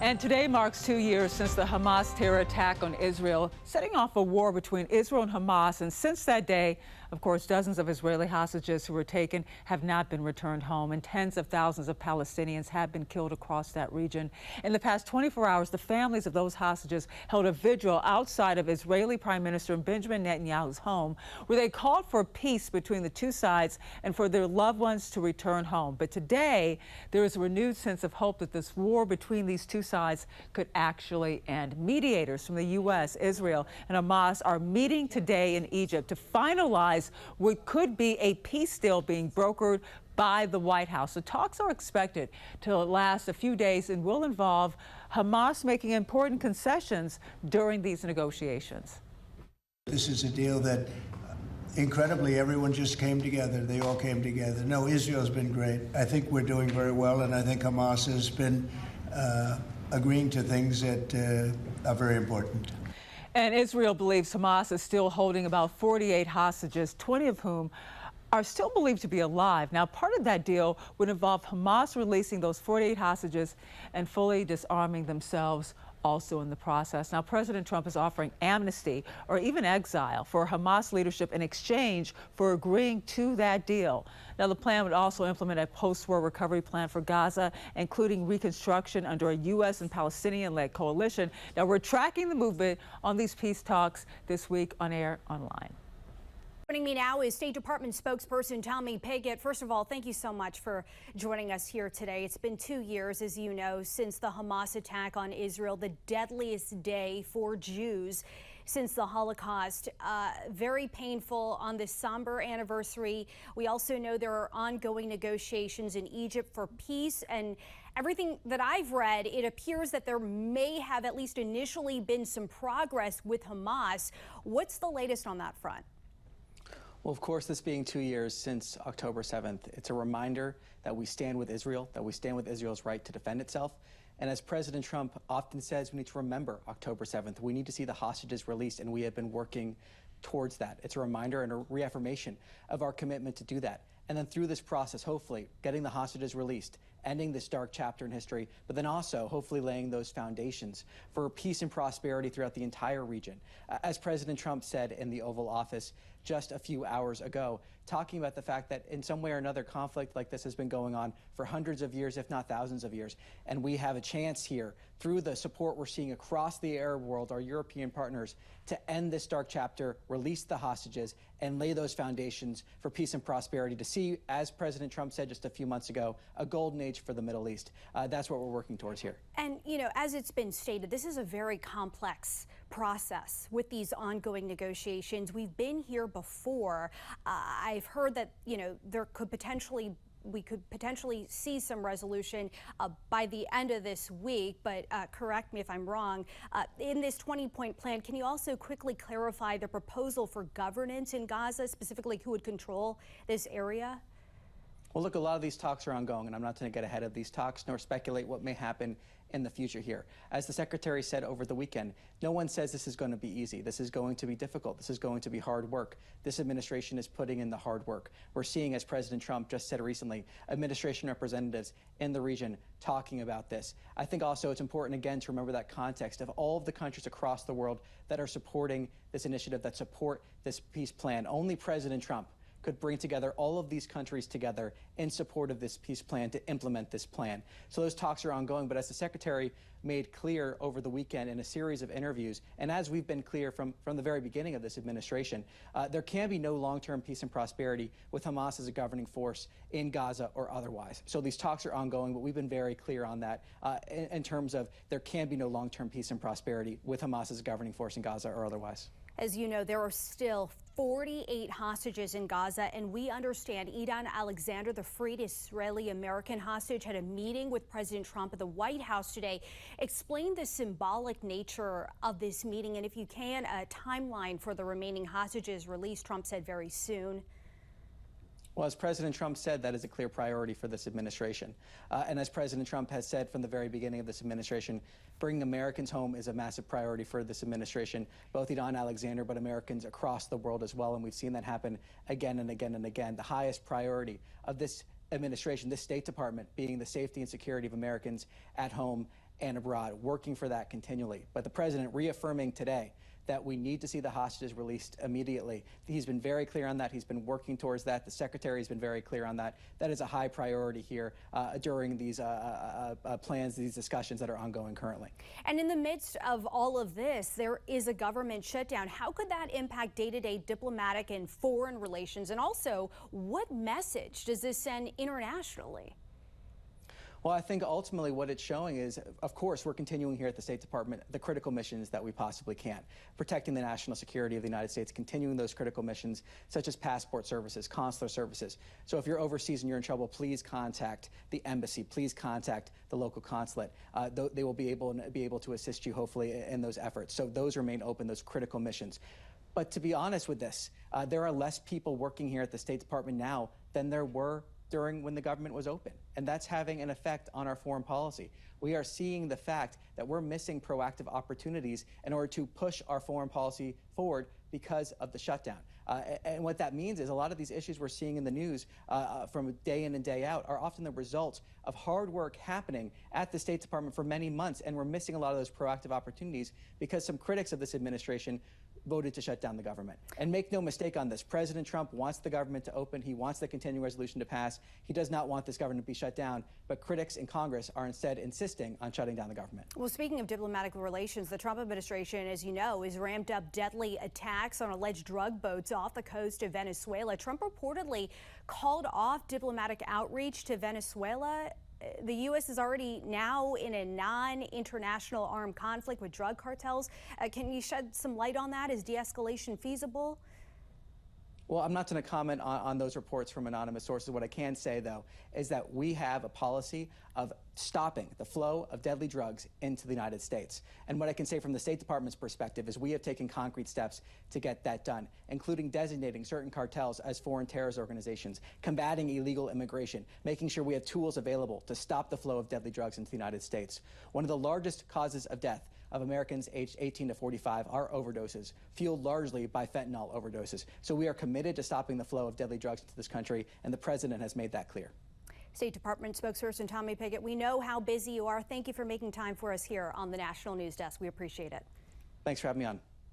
And today marks 2 years since the Hamas terror attack on Israel, setting off a war between Israel and Hamas. And since that day, of course, dozens of Israeli hostages who were taken have not been returned home, and tens of thousands of Palestinians have been killed across that region. In the past 24 hours, the families of those hostages held a vigil outside of Israeli Prime Minister Benjamin Netanyahu's home, where they called for peace between the two sides and for their loved ones to return home. But today, there is a renewed sense of hope that this war between these two sides could actually end. Mediators from the U.S., Israel, and Hamas are meeting today in Egypt to finalize what could be a peace deal being brokered by the White House. The talks are expected to last a few days and will involve Hamas making important concessions during these negotiations. This is a deal that incredibly everyone just came together. They all came together. No, Israel's been great. I think we're doing very well, and I think Hamas has been agreeing to things that are very important. And Israel believes Hamas is still holding about 48 hostages, 20 of whom are still believed to be alive. Now, part of that deal would involve Hamas releasing those 48 hostages and fully disarming themselves also in the process. Now, President Trump is offering amnesty or even exile for Hamas leadership in exchange for agreeing to that deal. Now, the plan would also implement a post-war recovery plan for Gaza, including reconstruction under a U.S. and Palestinian-led coalition. Now, we're tracking the movement on these peace talks this week on Air Online. Joining me now is State Department spokesperson Tommy Pigott. First of all, thank you so much for joining us here today. It's been 2 years, as you know, since the Hamas attack on Israel, the deadliest day for Jews since the Holocaust. Very painful on this somber anniversary. We also know there are ongoing negotiations in Egypt for peace, and everything that I've read, it appears that there may have at least initially been some progress with Hamas. What's the latest on that front? Well, of course, this being 2 years since October 7th, it's a reminder that we stand with Israel, that we stand with Israel's right to defend itself. And as President Trump often says, we need to remember October 7th. We need to see the hostages released, and we have been working towards that. It's a reminder and a reaffirmation of our commitment to do that. And then through this process, hopefully, getting the hostages released, ending this dark chapter in history, but then also hopefully laying those foundations for peace and prosperity throughout the entire region. As President Trump said in the Oval Office just a few hours ago, talking about the fact that in some way or another conflict like this has been going on for hundreds of years, if not thousands of years. And we have a chance here through the support we're seeing across the Arab world, our European partners, to end this dark chapter, release the hostages, and lay those foundations for peace and prosperity to see, as President Trump said just a few months ago, a golden age for the Middle East. That's what we're working towards here. And, you know, as it's been stated, this is a very complex process with these ongoing negotiations. We've been here before. I've heard that, you know, we could potentially see some resolution by the end of this week, but correct me if I'm wrong. In this 20-point plan, can you also quickly clarify the proposal for governance in Gaza, specifically who would control this area? Well, look, a lot of these talks are ongoing, and I'm not going to get ahead of these talks nor speculate what may happen in the future here. As the Secretary said over the weekend, no one says this is going to be easy. This is going to be difficult. This is going to be hard work. This administration is putting in the hard work. We're seeing, as President Trump just said recently, administration representatives in the region talking about this. I think also it's important, again, to remember that context of all of the countries across the world that are supporting this initiative, that support this peace plan. Only President Trump could bring together all of these countries together in support of this peace plan to implement this plan. So those talks are ongoing, but as the Secretary made clear over the weekend in a series of interviews, and as we've been clear from the very beginning of this administration, there can be no long-term peace and prosperity with Hamas as a governing force in Gaza or otherwise. So these talks are ongoing, but we've been very clear on that in terms of there can be no long-term peace and prosperity with Hamas as a governing force in Gaza or otherwise. As you know, there are still 48 hostages in Gaza, and we understand Idan Alexander, the freed Israeli-American hostage, had a meeting with President Trump at the White House today. Explain the symbolic nature of this meeting, and if you can, a timeline for the remaining hostages released, Trump said very soon. Well, as President Trump said, that is a clear priority for this administration. And as President Trump has said from the very beginning of this administration, bringing Americans home is a massive priority for this administration, both Idan Alexander, but Americans across the world as well. And we've seen that happen again and again and again. The highest priority of this administration, this State Department, being the safety and security of Americans at home and abroad, working for that continually. But the president reaffirming today that we need to see the hostages released immediately. He's been very clear on that. He's been working towards that. The secretary has been very clear on that. That is a high priority here during these plans, these discussions that are ongoing currently. And in the midst of all of this, there is a government shutdown. How could that impact day-to-day diplomatic and foreign relations? And also, what message does this send internationally? Well, I think ultimately what it's showing is, of course, we're continuing here at the State Department the critical missions that we possibly can. Protecting the national security of the United States, continuing those critical missions such as passport services, consular services. So if you're overseas and you're in trouble, please contact the embassy. Please contact the local consulate. They will be able to assist you, hopefully, in those efforts. So those remain open, those critical missions. But to be honest with this, there are less people working here at the State Department now than there were during when the government was open. And that's having an effect on our foreign policy. We are seeing the fact that we're missing proactive opportunities in order to push our foreign policy forward because of the shutdown. And what that means is a lot of these issues we're seeing in the news from day in and day out are often the result of hard work happening at the State Department for many months, and we're missing a lot of those proactive opportunities because some critics of this administration voted to shut down the government. And make no mistake on this, President Trump wants the government to open. He wants the continuing resolution to pass. He does not want this government to be shut down, but critics in Congress are instead insisting on shutting down the government. Well, speaking of diplomatic relations, the Trump administration, as you know, has ramped up deadly attacks on alleged drug boats off the coast of Venezuela. Trump reportedly called off diplomatic outreach to Venezuela. The U.S. is already now in a non-international armed conflict with drug cartels. Can you shed some light on that? Is de-escalation feasible? Well, I'm not going to comment on those reports from anonymous sources. What I can say, though, is that we have a policy of stopping the flow of deadly drugs into the United States. And what I can say from the State Department's perspective is we have taken concrete steps to get that done, including designating certain cartels as foreign terrorist organizations, combating illegal immigration, making sure we have tools available to stop the flow of deadly drugs into the United States. One of the largest causes of death of Americans aged 18 to 45 are overdoses, fueled largely by fentanyl overdoses. So we are committed to stopping the flow of deadly drugs into this country, and the president has made that clear. State Department spokesperson Tommy Pigott, we know how busy you are. Thank you for making time for us here on the National News Desk. We appreciate it. Thanks for having me on.